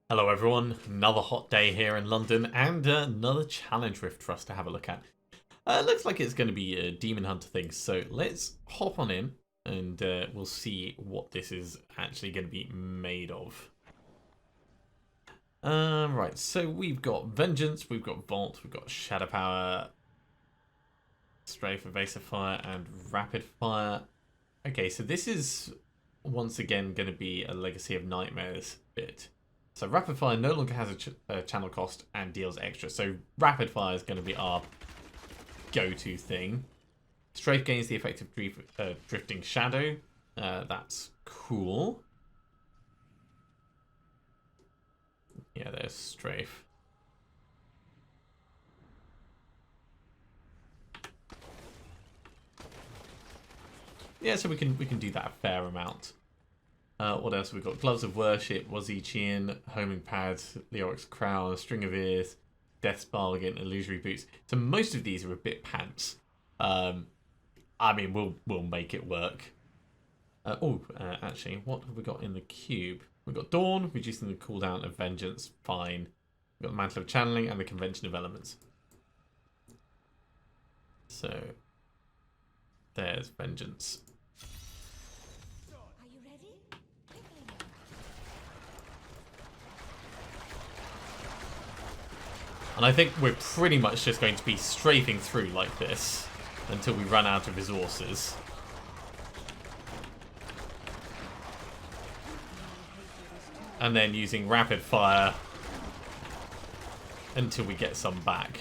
Hello everyone, another hot day here in London and another challenge rift for us to have a look at. Looks like it's going to be a Demon Hunter thing, so let's hop on in and we'll see what this is actually going to be made of. Right, so we've got Vengeance, we've got Vault, we've got Shadow Power, Strafe, Evasive Fire and Rapid Fire. Okay, so this is once again going to be a Legacy of Nightmares bit. So Rapid Fire no longer has a channel cost and deals extra. So Rapid Fire is going to be our go-to thing. Strafe gains the effect of Drifting Shadow. That's cool. Yeah, there's Strafe. Yeah, so we can do that a fair amount. What else have we got? Gloves of Worship, Wazichian, Homing Pads, the Oryx Crown, String of Ears, Death's Bargain, Illusory Boots. So most of these are a bit pants. I mean, we'll make it work. Actually, what have we got in the cube? We've got Dawn, reducing the cooldown of Vengeance, fine. We've got the Mantle of Channeling and the Convention of Elements. So, there's Vengeance. And I think we're pretty much just going to be strafing through like this until we run out of resources. And then using Rapid Fire until we get some back.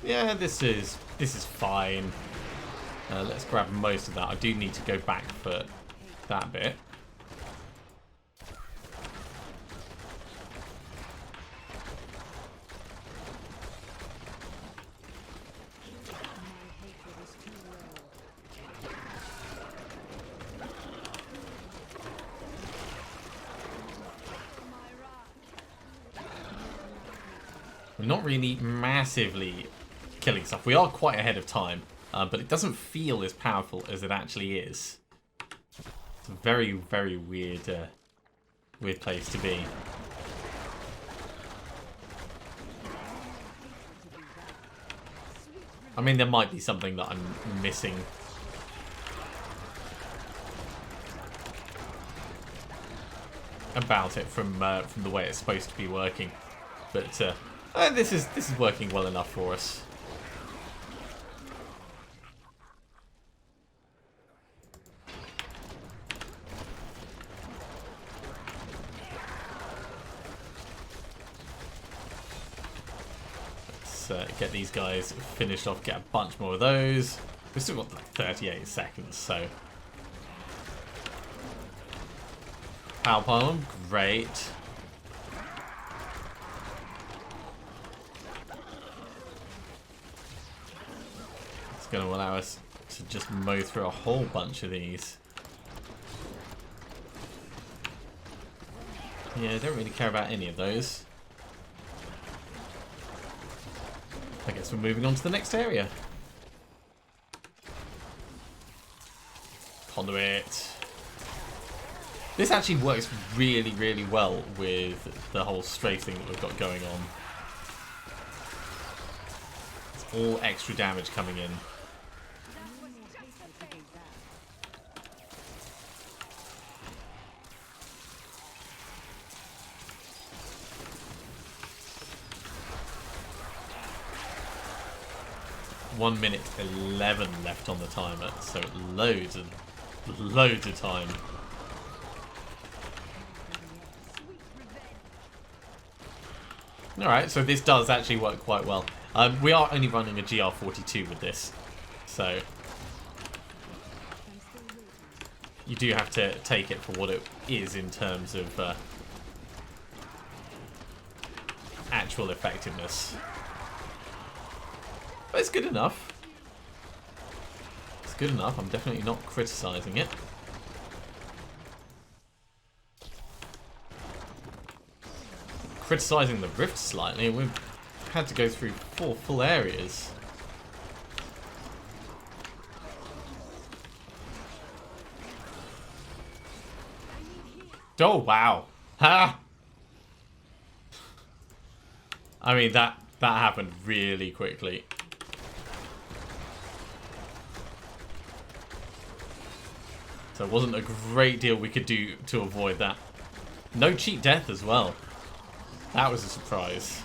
Yeah, this is fine. Let's grab most of that. I do need to go back for that bit. We're not really massively killing stuff. We are quite ahead of time, but it doesn't feel as powerful as it actually is. It's a very, very weird, weird place to be. I mean, there might be something that I'm missing. About it from the way it's supposed to be working, but this is working well enough for us. Let's get these guys finished off, get a bunch more of those. We've still got like 38 seconds, so. Power pylon, great. It's going to allow us to just mow through a whole bunch of these. Yeah, I don't really care about any of those. I guess we're moving on to the next area. Conduit. This actually works really, really well with the whole strafe thing that we've got going on. It's all extra damage coming in. One minute 11 left on the timer, so loads of time. Alright, so this does actually work quite well. We are only running a GR42 with this, so you do have to take it for what it is in terms of actual effectiveness. But it's good enough. It's good enough. I'm definitely not criticising it. criticizing the rift slightly. We've had to go through 4 full areas. Oh, wow. Ha! I mean, that happened really quickly. So it wasn't a great deal we could do to avoid that. No cheat death as well. That was a surprise.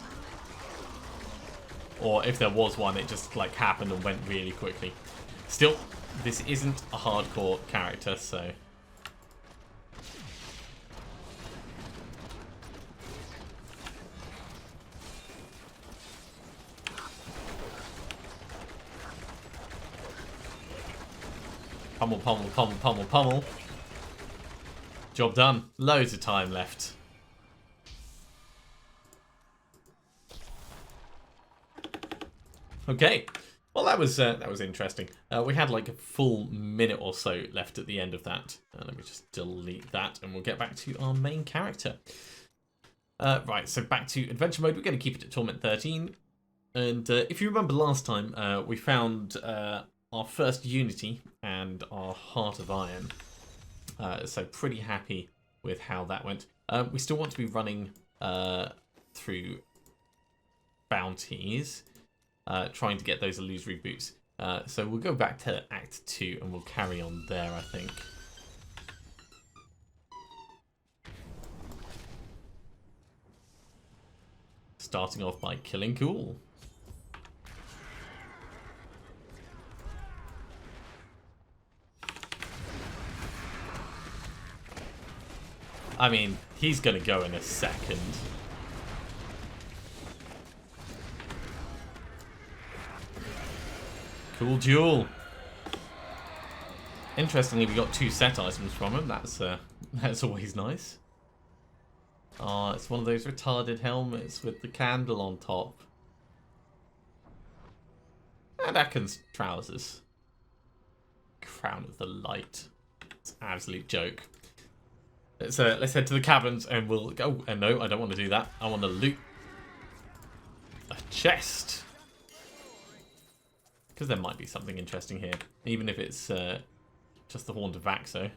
Or if there was one, it just like happened and went really quickly. Still, this isn't a hardcore character, so... Pummel, pummel, pummel, pummel, pummel. Job done. Loads of time left. Okay. Well, that was interesting. We had like a full minute or so left at the end of that. Let me just delete that, and we'll get back to our main character. Right, so back to adventure mode. We're going to keep it at Torment 13. And if you remember last time, we found our first Unity and our Heart of Iron. So pretty happy with how that went. We still want to be running through bounties, trying to get those illusory boots. So we'll go back to Act 2 and we'll carry on there, I think. Starting off by killing Cool. I mean, he's going to go in a second. Cool duel. Interestingly, we got 2 set items from him. That's always nice. Oh, it's one of those retarded helmets with the candle on top. And Aken's trousers. Crown of the Light. It's an absolute joke. Let's head to the caverns and we'll go. And no, I don't want to do that. I want to loot a chest. Because there might be something interesting here. Even if it's just the Horn of Vaxo.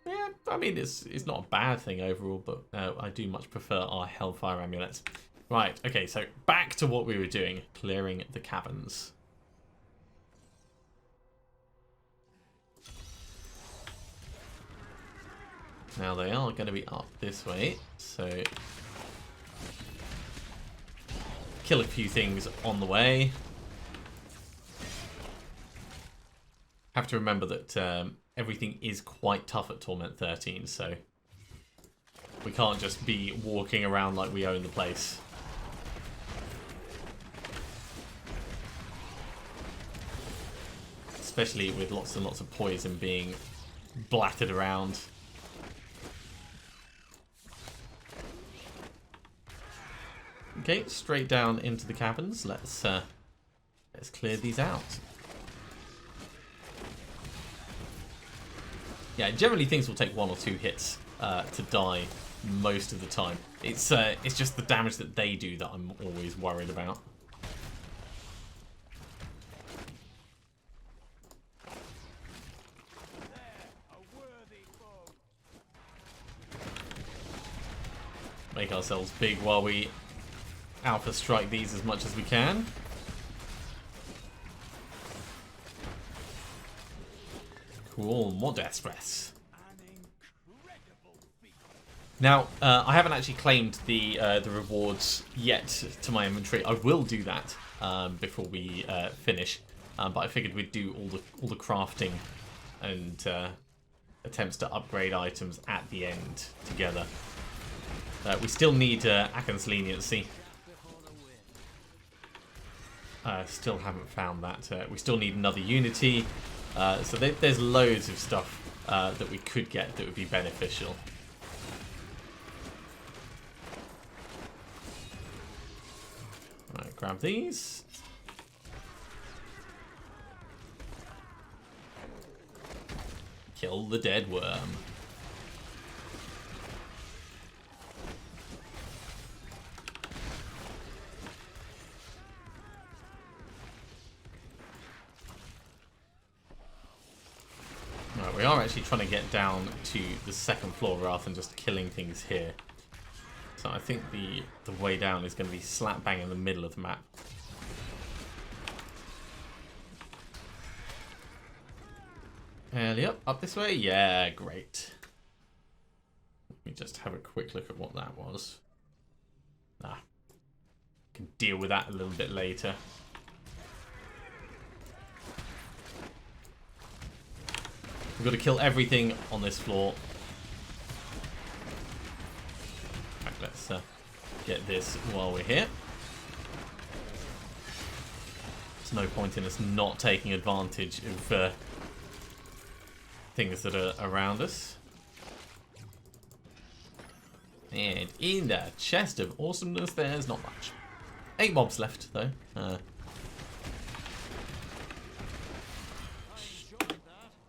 Yeah, I mean, it's not a bad thing overall, but I do much prefer our Hellfire amulets. Right, okay, so back to what we were doing. Clearing the caverns. Now they are going to be up this way, so kill a few things on the way. Have to remember that everything is quite tough at Torment 13, so we can't just be walking around like we own the place. Especially with lots and lots of poison being blattered around. Okay, straight down into the caverns. Let's clear these out. Yeah, generally things will take 1 or 2 hits to die most of the time. It's just the damage that they do that I'm always worried about. Make ourselves big while we Alpha strike these as much as we can. Cool, more death breaths. Now, I haven't actually claimed the rewards yet to my inventory. I will do that before we finish, but I figured we'd do all the crafting and attempts to upgrade items at the end together. We still need Aken's leniency. Still haven't found that. We still need another Unity. So there's loads of stuff that we could get that would be beneficial. Right, grab these. Kill the dead worm. actually trying to get down to the second floor rather than just killing things here. So I think the way down is going to be slap bang in the middle of the map. And yep, up this way. Yeah, great. Let me just have a quick look at what that was. Ah, can deal with that a little bit later. We've got to kill everything on this floor. Right, let's get this while we're here. There's no point in us not taking advantage of things that are around us. And in the chest of awesomeness, there's not much. 8 mobs left, though.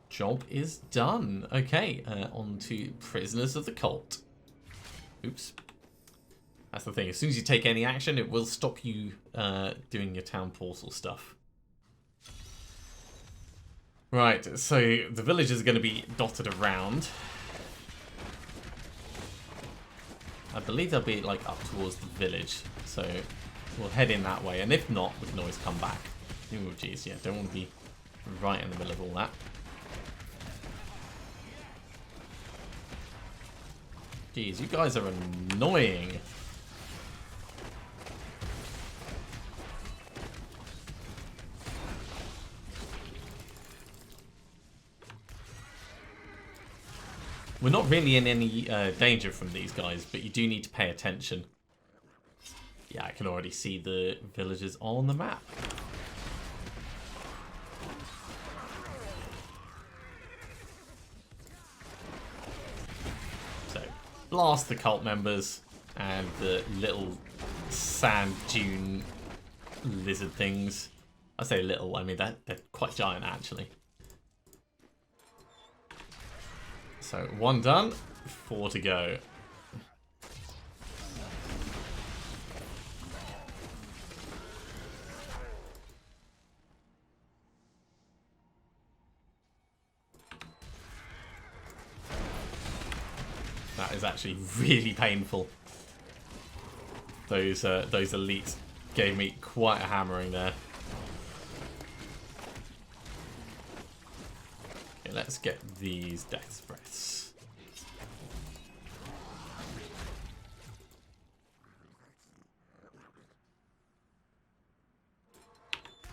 Job is done. Okay, on to Prisoners of the Cult. Oops. That's the thing. As soon as you take any action, it will stop you doing your town portal stuff. Right, so the villagers are going to be dotted around. I believe they'll be like up towards the village, so we'll head in that way. And if not, we can always come back. Oh, jeez, yeah, don't want to be right in the middle of all that. Jeez, you guys are annoying. We're not really in any danger from these guys, but you do need to pay attention. Yeah, I can already see the villagers on the map. So, blast the cult members and the little sand dune lizard things. I say little, I mean they're quite giant actually. So 1 done, 4 to go. That is actually really painful. Those elites gave me quite a hammering there. Okay, let's get these death breaths.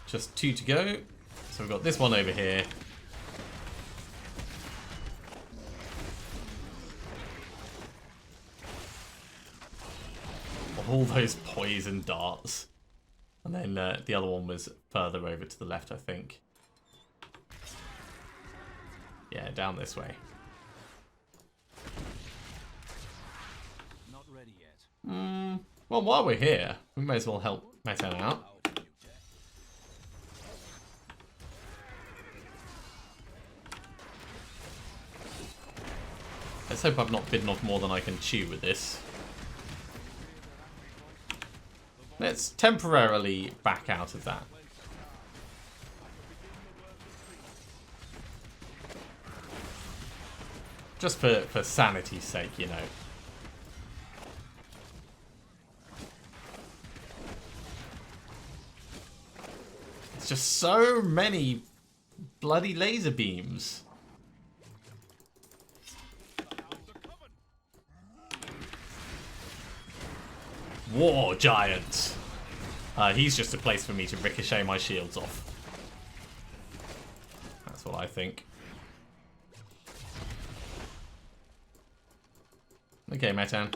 Just 2 to go. So we've got this one over here. All those poison darts. And then the other one was further over to the left, I think. Yeah, down this way. Not ready yet. Well, while we're here, we may as well help Metan out. Let's hope I've not bitten off more than I can chew with this. Let's temporarily back out of that. Just for sanity's sake, you know. It's just so many bloody laser beams. War Giant. He's just a place for me to ricochet my shields off. That's what I think. Okay, Metan.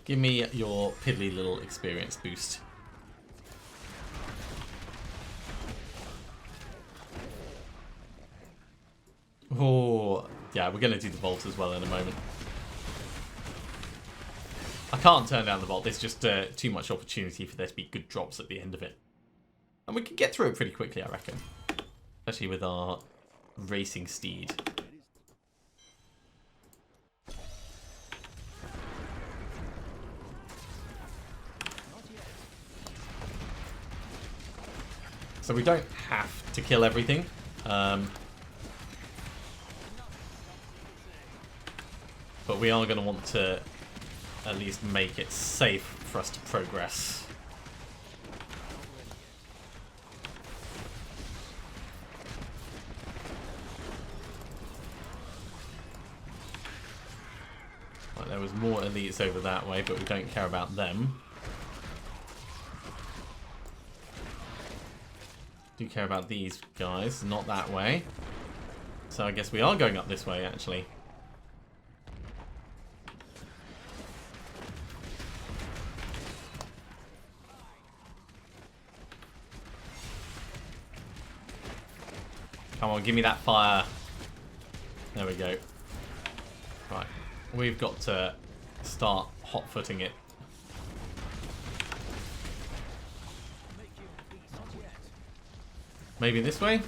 Give me your piddly little experience boost. Oh, yeah, we're going to do the vault as well in a moment. I can't turn down the vault. There's just too much opportunity for there to be good drops at the end of it. And we can get through it pretty quickly, I reckon. Especially with our racing steed. So we don't have to kill everything. But we are going to want to at least make it safe for us to progress. Right, there was more elites over that way, but we don't care about them. Do care about these guys, not that way. So I guess we are going up this way, actually. Come on, give me that fire. There we go. Right, we've got to start hot-footing it. Maybe this way?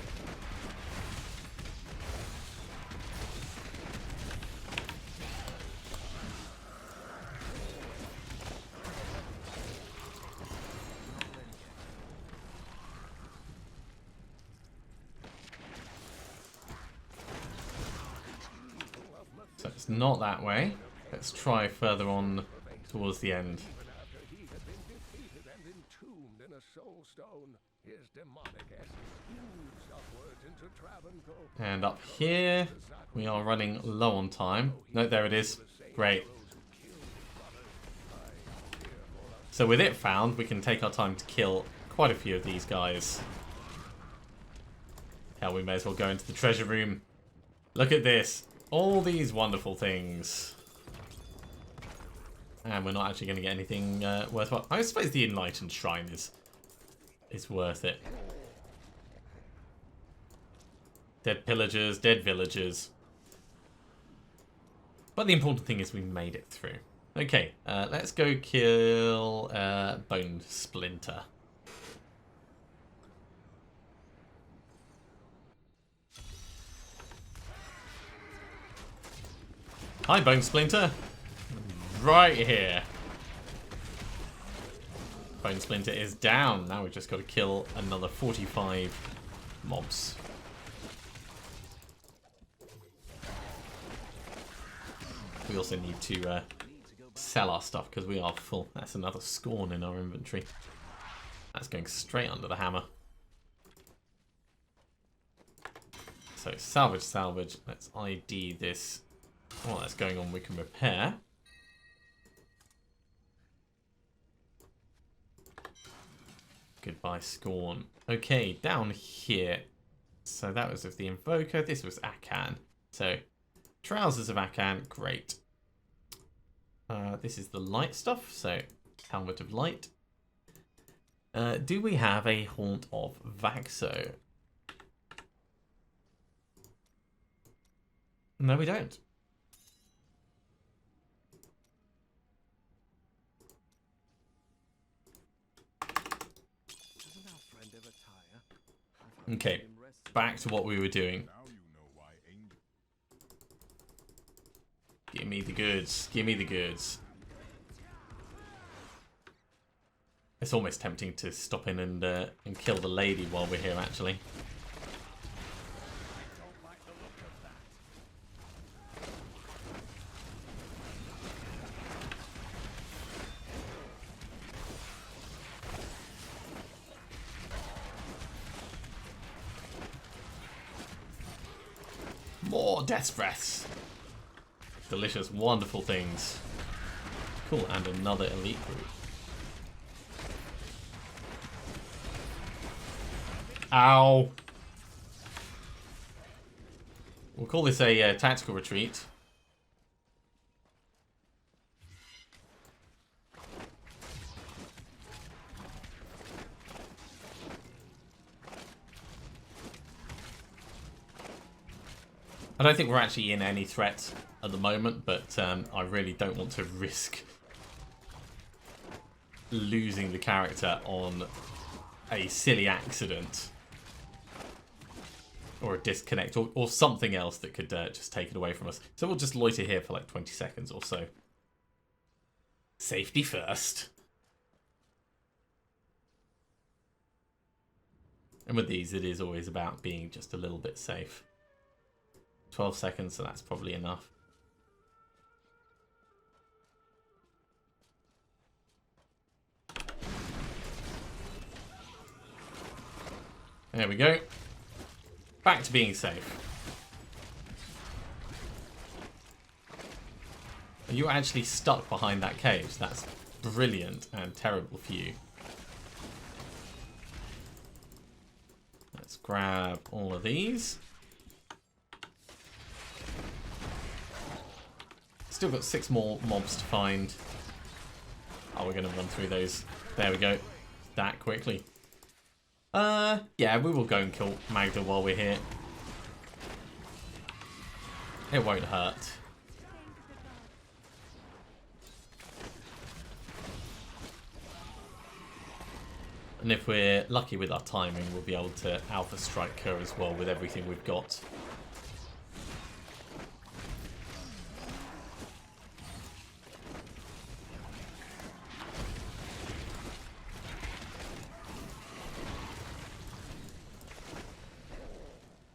So it's not that way. Let's try further on towards the end. And up here, we are running low on time. No, there it is. Great. So with it found, we can take our time to kill quite a few of these guys. Hell, we may as well go into the treasure room. Look at this. All these wonderful things. And we're not actually going to get anything worthwhile. I suppose the Enlightened Shrine is worth it. Dead pillagers, dead villagers. But the important thing is we made it through. Okay, let's go kill Bone Splinter. Hi, Bone Splinter. Right here. Bone Splinter is down. Now we've just got to kill another 45 mobs. We also need to sell our stuff because we are full. That's another scorn in our inventory. That's going straight under the hammer. So salvage, salvage. Let's ID this. While that's going on, we can repair. Goodbye, scorn. Okay, down here. So that was of the Invoker. This was Akan. So trousers of Akan, great. This is the light stuff, so helmet of light. Do we have a haunt of Vaxo? No, we don't. Okay, back to what we were doing. Give me the goods. Give me the goods. It's almost tempting to stop in and kill the lady while we're here, actually. More death breaths. Delicious, wonderful things. Cool, and another elite group. Ow! We'll call this a tactical retreat. I don't think we're actually in any threat at the moment, but I really don't want to risk losing the character on a silly accident or a disconnect or something else that could just take it away from us. So we'll just loiter here for like 20 seconds or so. Safety first. And with these, it is always about being just a little bit safe. 12 seconds, so that's probably enough. There we go. Back to being safe. Are you actually stuck behind that cage? That's brilliant and terrible for you. Let's grab all of these. Still got 6 more mobs to find. Oh, we're going to run through those. There we go. That quickly. Yeah, we will go and kill Magda while we're here. It won't hurt. And if we're lucky with our timing, we'll be able to Alpha Strike her as well with everything we've got.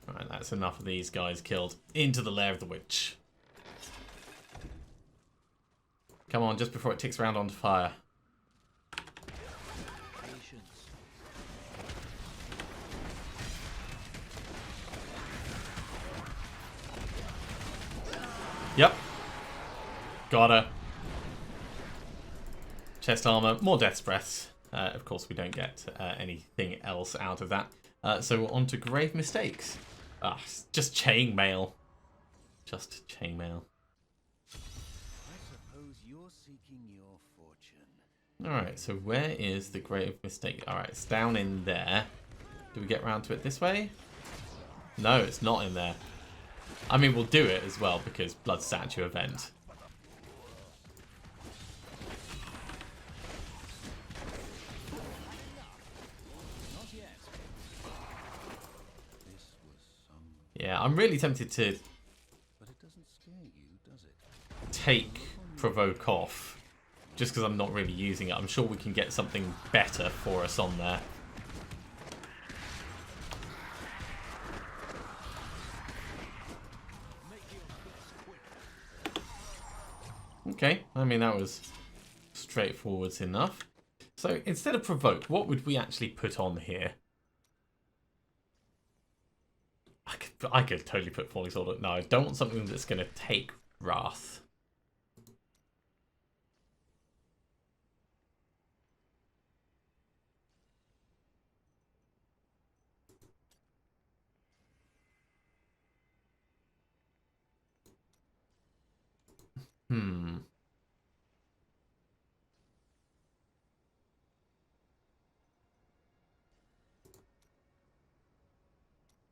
Alright, that's enough of these guys killed. Into the lair of the witch. Come on, just before it ticks around onto fire. Yep. Got her. Chest armor, more death's breaths. Of course, we don't get anything else out of that. So on to grave mistakes. Just chainmail. Just chainmail. I suppose you're seeking your fortune. Alright, so where is the grave mistake? Alright, it's down in there. Do we get round to it this way? No, it's not in there. I mean, we'll do it as well because blood statue event. Yeah, I'm really tempted to take provoke off just because I'm not really using it. I'm sure we can get something better for us on there. Okay, I mean, that was straightforward enough. So instead of provoke, what would we actually put on here? I could totally put falling sword. No, I don't want something that's going to take wrath.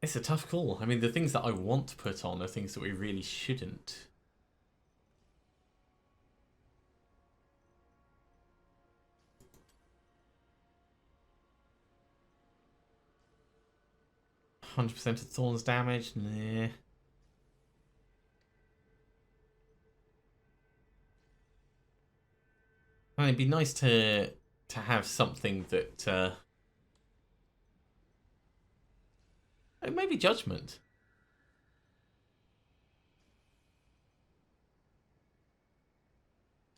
It's a tough call. I mean, the things that I want to put on are things that we really shouldn't. %100% of Thorn's damage? Nah. I mean, it'd be nice to have something that... maybe Judgment.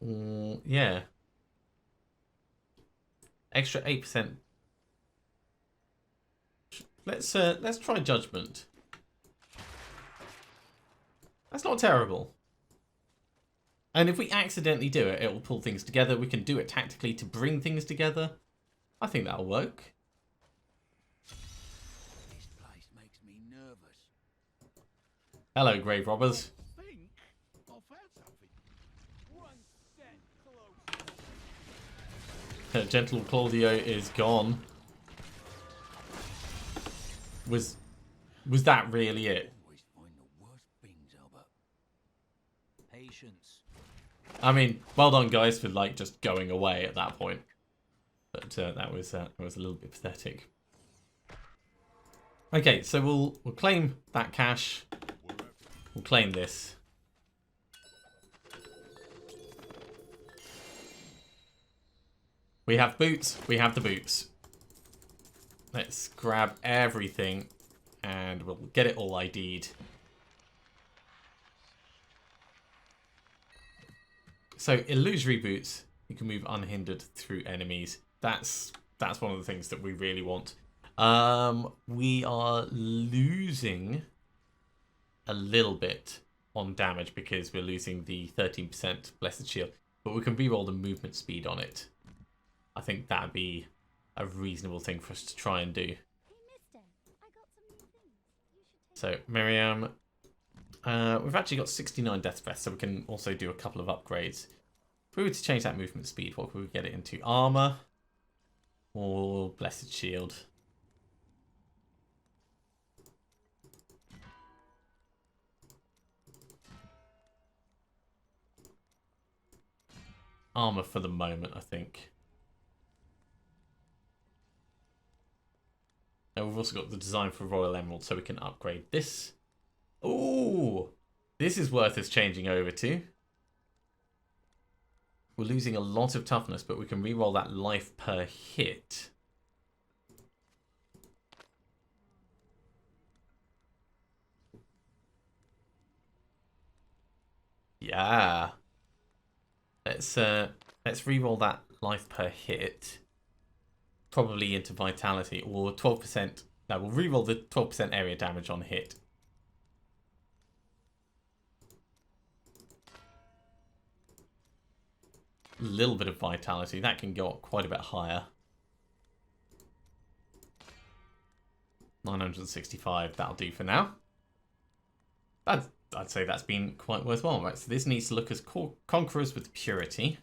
Yeah. Extra 8%. Let's try Judgment. That's not terrible. And if we accidentally do it, it will pull things together. We can do it tactically to bring things together. I think that'll work. Hello, grave robbers. Gentle Claudio is gone. Was that really it? I mean, well done, guys, for like just going away at that point. But that was a little bit pathetic. Okay, so we'll claim that cash. We'll claim this. We have boots. We have the boots. Let's grab everything and we'll get it all ID'd. So, illusory boots. You can move unhindered through enemies. That's one of the things that we really want. We are losing a little bit on damage because we're losing the 13% Blessed Shield. But we can reroll the movement speed on it. I think that'd be a reasonable thing for us to try and do. So, Miriam, we've actually got 69 death breaths, so we can also do a couple of upgrades. If we were to change that movement speed, what could we get it into? Armor or Blessed Shield? Armor for the moment, I think. And we've also got the design for Royal Emerald, so we can upgrade this. Ooh! This is worth us changing over to. We're losing a lot of toughness, but we can reroll that life per hit. Yeah. Let's reroll that life per hit. Probably into vitality or 12%. No, we'll reroll the 12% area damage on hit. A little bit of vitality. That can go up quite a bit higher. 965. That'll do for now. I'd say that's been quite worthwhile, right? So this needs to look as Conquerors with Purity.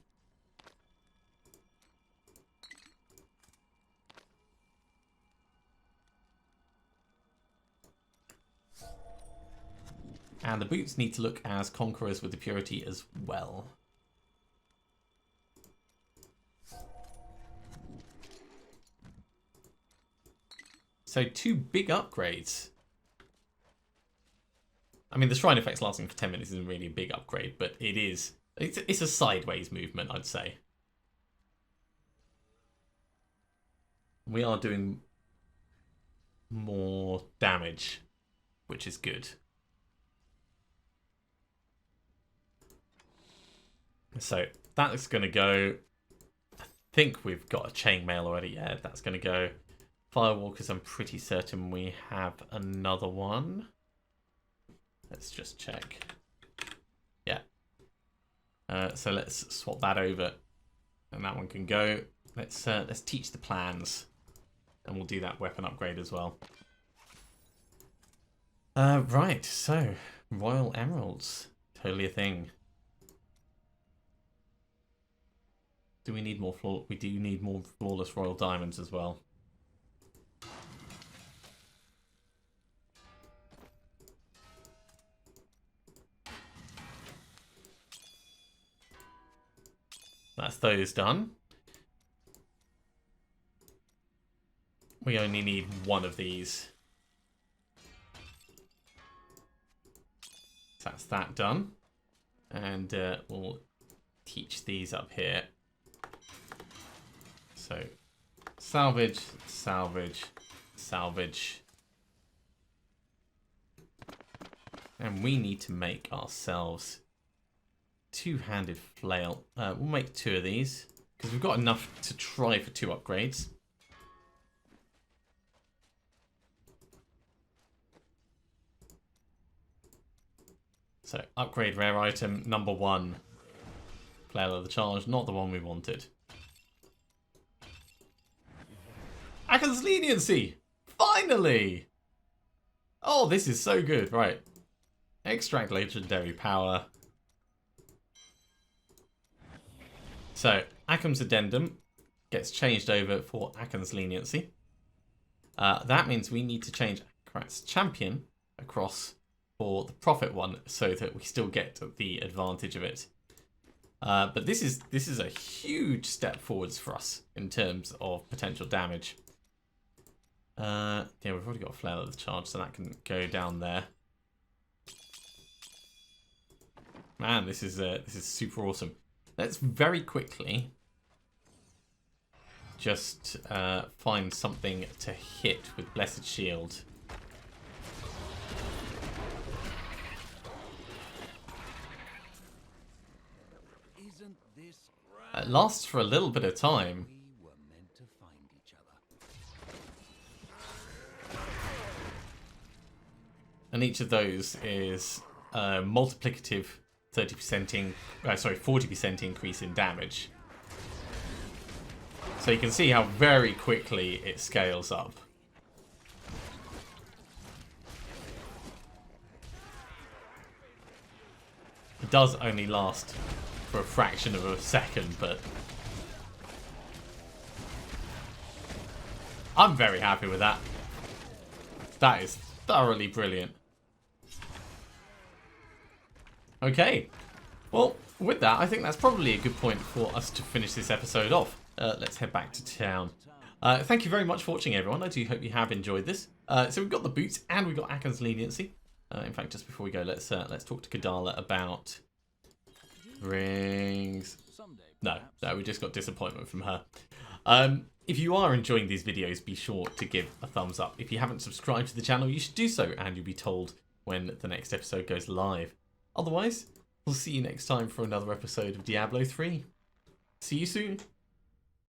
And the boots need to look as Conquerors with the Purity as well. So 2 big upgrades. I mean, the Shrine effects lasting for 10 minutes isn't really a big upgrade, but it is. It's a sideways movement, I'd say. We are doing more damage, which is good. So that's going to go. I think we've got a chainmail already. Yeah, that's going to go. Firewalkers, I'm pretty certain we have another one. Let's just check. Yeah. So let's swap that over, and that one can go. Let's teach the plans, and we'll do that weapon upgrade as well. Right. So Royal Emeralds, totally a thing. Do we need more we do need more flawless Royal Diamonds as well. That's those done. We only need one of these. So that's that done. And we'll teach these up here. So salvage, salvage, salvage. And we need to make ourselves two-handed flail. We'll make 2 of these because we've got enough to try for 2 upgrades. So upgrade rare item number 1. Flail of the Charge, not the one we wanted. Akon's Leniency! Finally! Oh, this is so good. Right. Extract legendary power. So, Akon's Addendum gets changed over for Akon's Leniency. That means we need to change Akrat's Champion across for the Prophet one so that we still get the advantage of it. But this is a huge step forwards for us in terms of potential damage. Yeah, we've already got a Flail of the Charge, so that can go down there. Man, this is super awesome. Let's very quickly just find something to hit with Blessed Shield. Isn't this It lasts for a little bit of time. we were meant to find each other? And each of those is a multiplicative 40% increase in damage. So you can see how very quickly it scales up. It does only last for a fraction of a second, but I'm very happy with that. That is thoroughly brilliant. Okay, well, with that, I think that's probably a good point for us to finish this episode off. Let's head back to town. Thank you very much for watching, everyone. I do hope you have enjoyed this. So we've got the boots and we've got Akon's leniency. In fact, just before we go, let's talk to Kadala about rings. No, we just got disappointment from her. If you are enjoying these videos, be sure to give a thumbs up. If you haven't subscribed to the channel, you should do so, and you'll be told when the next episode goes live. Otherwise, we'll see you next time for another episode of Diablo 3. See you soon.